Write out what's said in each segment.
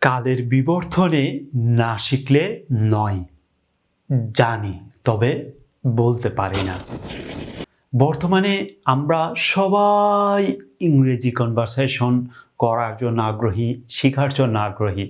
কালের বিবর্তনে না শিখলে নয়, জানি তবে বলতে পারি না। বর্তমানে আমরা সবাই ইংরেজি কনভারসেশন করার জন্য আগ্রহী, শেখার জন্য আগ্রহী।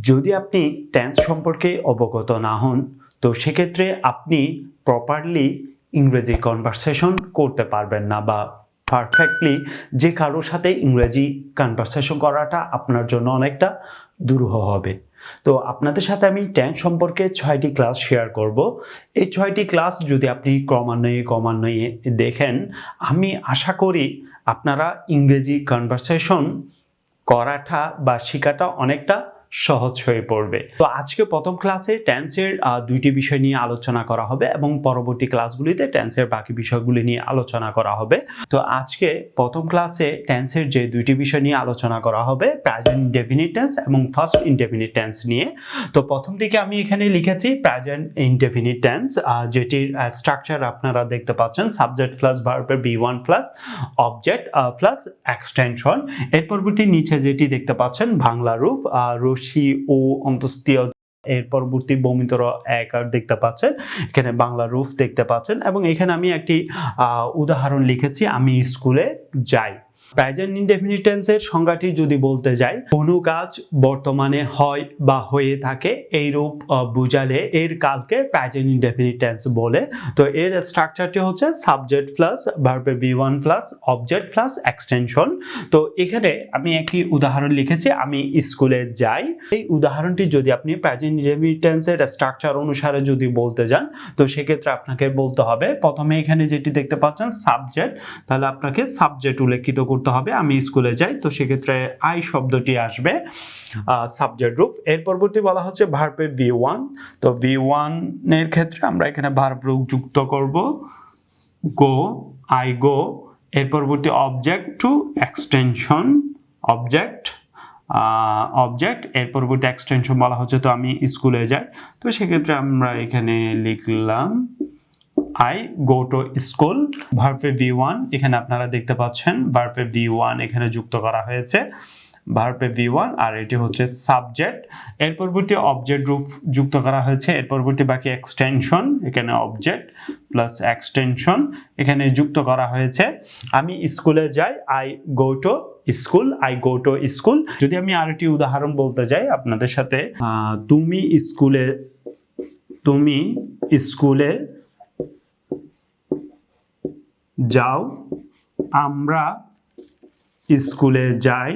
যদি আপনি টেন্স সম্পর্কে অবগত না হন, তো সেক্ষেত্রে আপনি প্রপারলি ইংরেজি কনভারসেশন করতে পারবেন না, বা পারফেক্টলি যে কারোর সাথে ইংরেজি কনভারসেশন করাটা আপনার জন্য অনেকটা দুরূহ হবে। তো আপনাদের সাথে আমি টেন্স সম্পর্কে 6টি ক্লাস শেয়ার করব। এই 6টি ক্লাস যদি আপনি ক্রমান্বয়ে দেখেন, আমি আশা করি আপনারা ইংরেজি কনভারসেশন করাটা বা শেখাটা অনেকটা সহজ হয়ে পড়বে। তো আজকে প্রথম ক্লাসে টেন্সের 2টি বিষয় নিয়ে আলোচনা করা হবে এবং পরবর্তী ক্লাসগুলিতে টেন্সের বাকি বিষয়গুলি নিয়ে আলোচনা করা হবে। তো আজকে প্রথম ক্লাসে টেন্সের যে 2টি বিষয় নিয়ে আলোচনা করা হবে, প্রেজেন্ট ইনডেফিনিট টেন্স এবং ফার্স্ট ইনডেফিনিট টেন্স নিয়ে। তো প্রথম দিকে আমি এখানে লিখেছি প্রেজেন্ট ইনডেফিনিট টেন্স, যেটির স্ট্রাকচার আপনারা দেখতে পাচ্ছেন, সাবজেক্ট প্লাস ভার্বের B1 plus object plus extension. এর পরবর্তী নিচে যেটি দেখতে পাচ্ছেন বাংলা রূপ, রশি ও অন্তস্তীয়, এর পরবর্তী বমিতর একার দেখতে পাচ্ছেন, এখানে বাংলা রূপ দেখতে পাচ্ছেন, এবং এখানে আমি একটি উদাহরণ লিখেছি, আমি স্কুলে যাই। প্রেজেন্ট ইনডেফিনিট টেন্সের সংজ্ঞাটি যদি বলতে যাই, কোনো কাজ বর্তমানে হয় বা হয়ে থাকে এই রূপ বুঝালে এর কালকে প্রেজেন্ট ইনডেফিনিট টেন্স বলে। তো এর স্ট্রাকচারটি হচ্ছে সাবজেক্ট প্লাস ভার্বের B1 plus object plus extension. তো এখানে আমি একটি উদাহরণ লিখেছি, আমি স্কুলে যাই। এই উদাহরণটি যদি আপনি প্রেজেন্ট ইনডেফিনিট টেন্সের স্ট্রাকচার অনুসারে যদি বলতে যান, তো সেক্ষেত্রে আপনাকে বলতে হবে, প্রথমে এখানে যেটি দেখতে পাচ্ছেন সাবজেক্ট, তাহলে আপনাকে সাবজেক্ট উল্লেখিত করতে হবে, আমি স্কুলে যাই। তো সেক্ষেত্রে আই শব্দটি আসবে সাবজেক্ট রূপ। এর পরবর্তী বলা হচ্ছে ভার্বের V1। তো V1 এর ক্ষেত্রে আমরা এখানে ভার্ব রূপ যুক্ত করব, গো, আই গো। এর পরবর্তী অবজেক্ট টু এক্সটেনশন, অবজেক্ট এর পরবর্তী এক্সটেনশন বলা হচ্ছে, তো আমি স্কুলে যাই। তো সেক্ষেত্রে আমরা এখানে লিখলাম I go to school। ভার্বের V1 এখানে আপনারা দেখতে পাচ্ছেন, ভার্বের V1 এখানে যুক্ত করা হয়েছে, ভার্বের V1, আর এটি হচ্ছে সাবজেক্ট। এর পরবর্তী অবজেক্ট রূপ যুক্ত করা হয়েছে, এর পরবর্তী বাকি এক্সটেনশন, এখানে অবজেক্ট প্লাস এক্সটেনশন এখানে যুক্ত করা হয়েছে। আমি স্কুলে যাই, I go to school, I go to school. যদি আমি আরেকটি উদাহরণ বলতে যাই আপনাদের সাথে, তুমি স্কুলে যাও, আমরা স্কুলে যাই,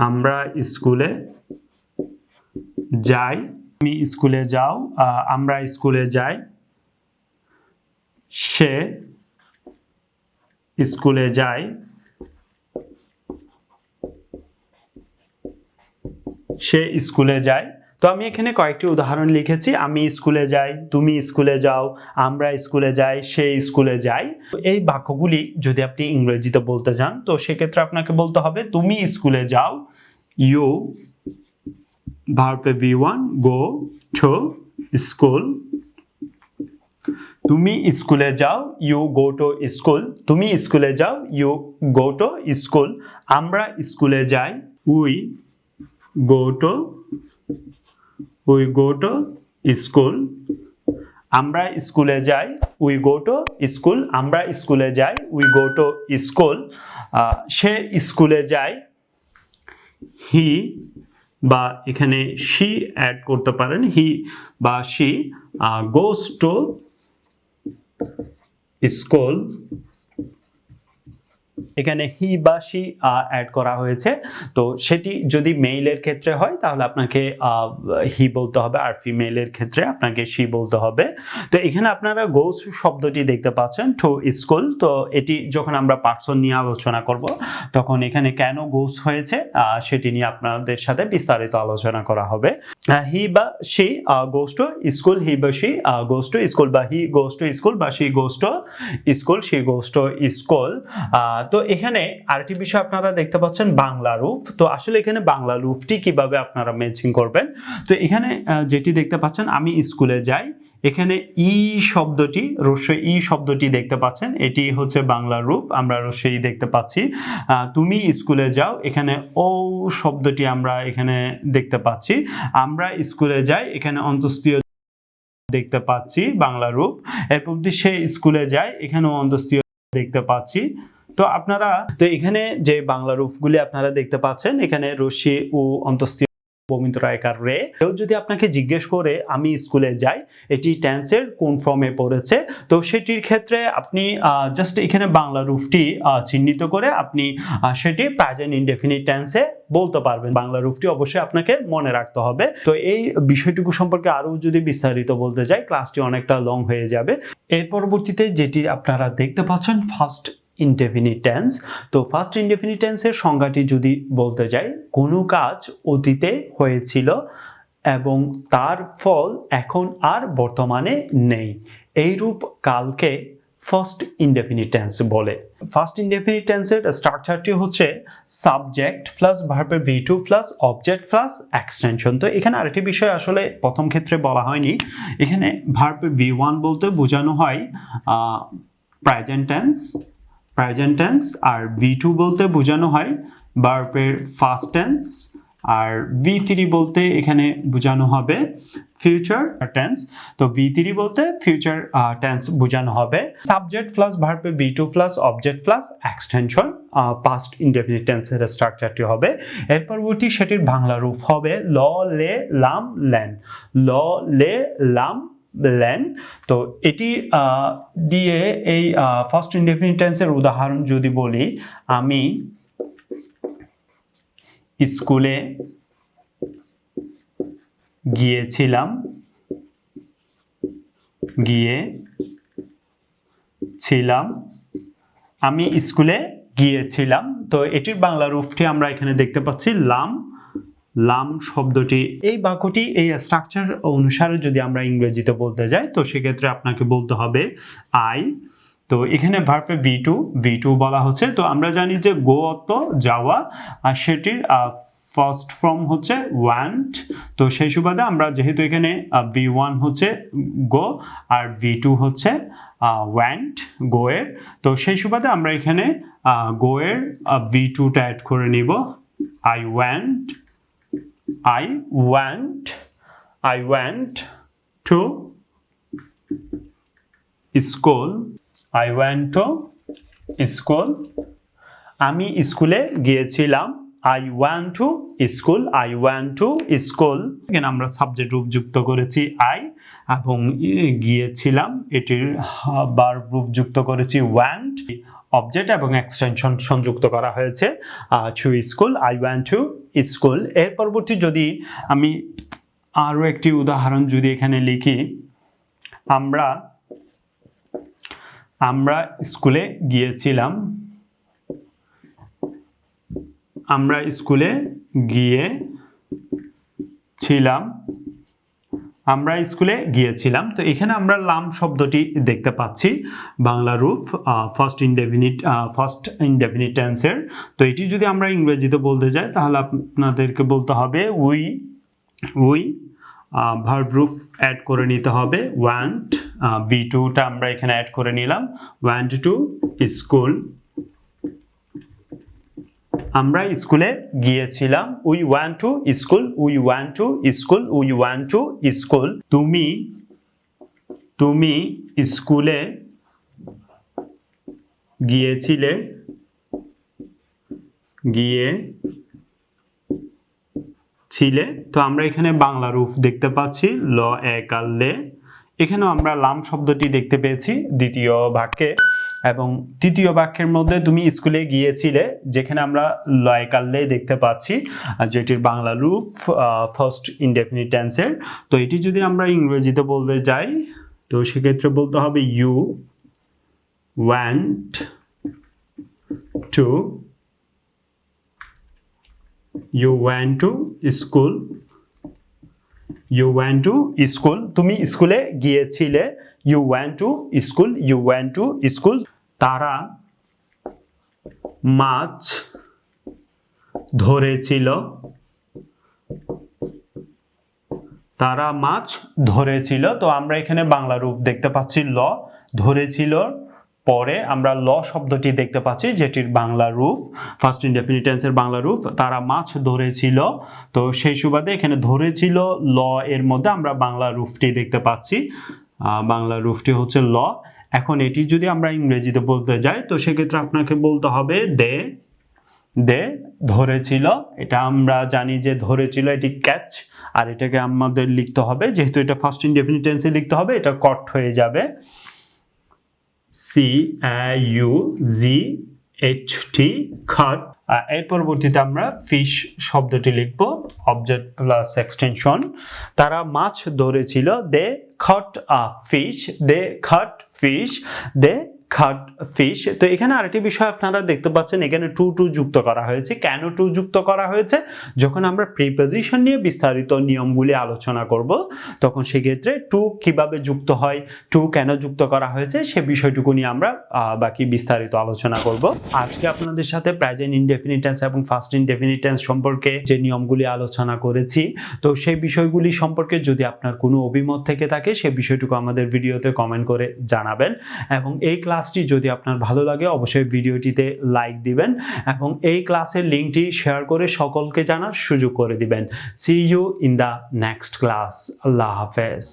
আমরা স্কুলে যাই। তুমি স্কুলে যাও, আমরা স্কুলে যাই। সে স্কুলে যায়, সে স্কুলে যায়। তো আমি এখানে কয়েকটি উদাহরণ লিখেছি, আমি স্কুলে যাই, তুমি স্কুলে যাও, আমরা স্কুলে যাই, সে স্কুলে যায়। এই বাক্যগুলি যদি আপনি ইংরেজিতে বলতে যান, তো সেক্ষেত্রে আপনাকে বলতে হবে তুমি স্কুলে যাও, ইউ ভার্বে V1 গো টু স্কুল। তুমি স্কুলে যাও, ইউ গো টু স্কুল। তুমি স্কুলে যাও, ইউ গো টু স্কুল। আমরা স্কুলে যাই, উই গো টু স্কুল। আমরা স্কুলে যাই, উই গো টু স্কুল। আমরা স্কুলে যাই, উই গো টু স্কুল। সে স্কুলে যায়, হি বা এখানে শি অ্যাড করতে পারেন, হি বা শি গোস টু স্কুল। এখানে হি বা শি অ্যাড করা হয়েছে। তো সেটি যদি মেইলের ক্ষেত্রে হয় তাহলে আপনাকে হি বলতে হবে, আর ফিমেলের ক্ষেত্রে আপনাকে শি বলতে হবে। তো এখানে আপনারা গোস শব্দটি দেখতে পাচ্ছেন, টু স্কুল। তো এটি যখন আমরা পার্সন নিয়ে আলোচনা করব, তখন এখানে কেন গোস হয়েছে সেটি নিয়ে আপনাদের সাথে বিস্তারিত আলোচনা করা হবে। হি বা শি গোস টু স্কুল, হি বা শি গোস টু স্কুল, বা হি গোস টু স্কুল, বা she goes to school, she goes to school. তো এখানে আরেকটি বিষয় আপনারা দেখতে পাচ্ছেন বাংলা রূপ। তো আসলে এখানে বাংলা রূপটি কিভাবে আপনারা ম্যাচিং করবেন, তো এখানে যেটি দেখতে পাচ্ছেন, আমি স্কুলে যাই, এখানে ই শব্দটি, রস্যই ই শব্দটি দেখতে পাচ্ছেন, এটি হচ্ছে বাংলা রূপ, আমরা রস্যই দেখতে পাচ্ছি। তুমি স্কুলে যাও, এখানে ও শব্দটি আমরা এখানে দেখতে পাচ্ছি। আমরা স্কুলে যাই, এখানে অন্তস্তীয় দেখতে পাচ্ছি, বাংলা রূপ। এরপর সে স্কুলে যায়, এখানেও অন্তস্তীয় দেখতে পাচ্ছি। তো আপনারা তো এখানে যে বাংলা রূপগুলি আপনারা দেখতে পাচ্ছেন, এখানে রস্যই ও অন্তস্তীয় বমিত্রায়কার রে। কেউ যদি আপনাকে জিজ্ঞেস করে আমি স্কুলে যাই এটি টেন্সের কোন ফর্মে পড়েছে, তো সেটির ক্ষেত্রে আপনি জাস্ট এখানে বাংলা রূপটি চিহ্নিত করে আপনি সেটি প্রেজেন্ট ইনডেফিনিট টেন্সে বলতে পারবেন। বাংলা রূপটি অবশ্যই আপনাকে মনে রাখতে হবে। তো এই বিষয়টুকু সম্পর্কে আরো যদি বিস্তারিত বলতে যাই ক্লাসটি অনেকটা লং হয়ে যাবে। এর পরবর্তীতে যেটি আপনারা দেখতে পাচ্ছেন ফার্স্ট ইনডেফিনিট টেন্স। তো ফার্স্ট ইনডেফিনিট টেন্সের সংজ্ঞাটি যদি বলতে যাই, কোনো কাজ অতীতে হয়েছিল এবং তার ফল এখন আর বর্তমানে নেই, এইরূপ কালকে ফার্স্ট ইনডেফিনিট টেন্স বলে। ফার্স্ট ইনডেফিনিট টেন্সের স্ট্রাকচারটি হচ্ছে সাবজেক্ট প্লাস ভার্বের V2 plus object plus extension. তো এখানে আরেকটি বিষয় আসলে প্রথম ক্ষেত্রে বলা হয়নি, এখানে ভার্বের V1 বলতে বোঝানো হয় প্রেজেন্ট টেন্স, আর V2 বলতে বোঝানো হয় ভার্বের ফার্স্ট টেন্স, আর V3 বলতে এখানে বোঝানো হবে ফিউচার টেন্স। তো V3 বলতে ফিউচার টেন্স বোঝানো হবে। সাবজেক্ট প্লাস ভার্বের V2 plus object plus extension past indefinite টেন্সের স্ট্রাকচারটি হবে। এর পরবর্তী সেটির বাংলা রূপ হবে ল লে লাম লেন, ল লে লাম লেন। তো এটি দিয়ে এই ফার্স্ট ইনডেফিনিট টেন্সের উদাহরণ যদি বলি, আমি স্কুলে গিয়েছিলাম, আমি স্কুলে গিয়েছিলাম। তো এটির বাংলা রূপটি আমরা এখানে দেখতে পাচ্ছি লাম শব্দটি। এই বাক্যটি এই স্ট্রাকচার অনুসারে যদি আমরা ইংরেজিতে বলতে যাই, তো সেক্ষেত্রে আপনাকে বলতে হবে আই। তো এখানে ভার্বে V2 বলা হচ্ছে। তো আমরা জানি যে গো অর্থ যাওয়া, আর সেটির ফার্স্ট ফর্ম হচ্ছে ওয়েন্ট। তো সেই সুবাদে আমরা যেহেতু এখানে V1 হচ্ছে গো আর V2 হচ্ছে ওয়েন্ট, গো এর, তো সেই সুবাদে আমরা এখানে গো এর V2টা অ্যাড করে নিব। I went to school. আমি স্কুলে গিয়েছিলাম। I went to school. এখানে আমরা সাবজেক্ট রূপ যুক্ত করেছি I, এবং গিয়েছিলাম এটির ভার্ব রূপ যুক্ত করেছি went, অবজেক্ট এবং এক্সটেনশন সংযুক্ত করা হয়েছে to school, I went to school। এর পরবর্তী যদি আমি আরো একটি উদাহরণ যদি এখানে লিখি, আমরা স্কুলে গিয়েছিলাম, তো এখানে আমরা লাম শব্দটি দেখতে পাচ্ছি, বাংলা রূপ ফার্স্ট ইনডেফিনিট টেন্সের। তো এটি যদি আমরা ইংরেজিতে বলতে যাই তাহলে আপনাদেরকে বলতে হবে উই, ভার্ব রূপ অ্যাড করে নিতে হবে ওয়েন্ট, V2টা আমরা এখানে অ্যাড করে নিলাম, went to school। আমরা স্কুলে গিয়েছিলাম, we went to school। তুমি স্কুলে গিয়েছিলে, তো আমরা এখানে বাংলা রূপ দেখতে পাচ্ছি ল একাল লে। এখানেও আমরা লাম শব্দটি দেখতে পেয়েছি দ্বিতীয় বাক্যে, এবং তৃতীয় বাক্যের মধ্যে তুমি স্কুলে গিয়েছিলে, যেখানে আমরা লয়কাল্লে দেখতে পাচ্ছি, যেটির বাংলা রূপ ফার্স্ট ইনডেফিনিট টেন্সের। তো এটি যদি আমরা ইংরেজিতে বলতে যাই, তো সেক্ষেত্রে বলতে হবে ইউ ওয়েন্ট টু স্কুল। তুমি স্কুলে গিয়েছিলে, you went to school। তারা মাছ ধরেছিল, তারা মাছ ধরেছিল। তো আমরা এখানে বাংলা রূপ দেখতে পাচ্ছি ল, ধরেছিল পরে আমরা ল শব্দটি দেখতে পাচ্ছি যেটির বাংলা রূপ, ফার্স্ট ইনডেফিনিট টেন্সের বাংলা রূপ তারা মাছ ধরেছিল। তো সেই সুবাদে এখানে ধরেছিল ল এর মধ্যে আমরা বাংলা রূপটি দেখতে পাচ্ছি, বাংলা রূপটি হচ্ছে ল। এখন এটি যদি আমরা ইংরেজিতে বলতে যাই তো সেক্ষেত্রে আপনাকে বলতে হবে দে, দে ধরেছিল। এটা আমরা জানি যে ধরেছিল এটি ক্যাচ, আর এটাকে আমাদের লিখতে হবে, যেহেতু এটা ফার্স্ট ইনডেফিনিট টেন্সে লিখতে হবে, এটা কট হয়ে যাবে CAUGHT খাট। এর পরবর্তীতে আমরা ফিশ শব্দটি লিখব, অবজেক্ট প্লাস এক্সটেনশন। তারা মাছ ধরেছিল, দে caught a fish, they caught fish, they caught fish। তো এখানে আরেকটি বিষয় আপনারা দেখতে পাচ্ছেন, এখানে টু টু যুক্ত করা হয়েছে। কেন টু যুক্ত করা হয়েছে? যখন আমরা প্রিপোজিশন নিয়ে বিস্তারিত নিয়মগুলি আলোচনা করব তখন সেক্ষেত্রে টু কিভাবে যুক্ত হয়, টু কেন যুক্ত করা হয়েছে সে বিষয়টুকু নিয়ে আমরা বাকি বিস্তারিত আলোচনা করব। আজকে আপনাদের সাথে প্রেজেন্ট ইনডেফিনিট টেন্স এবং ফার্স্ট ইনডেফিনিট টেন্স সম্পর্কে যে নিয়মগুলি আলোচনা করেছি, তো সেই বিষয়গুলি সম্পর্কে যদি আপনার কোনো অভিমত থেকে থাকে সে বিষয়টুকু আমাদের ভিডিওতে কমেন্ট করে জানাবেন। এবং এই ক্লাসটি যদি আপনার ভালো লাগে অবশ্যই ভিডিওটিতে লাইক দিবেন এবং এই ক্লাসের লিঙ্কটি শেয়ার করে সকলকে জানার সুযোগ করে দিবেন। See you in the next class. আল্লাহ হাফেজ।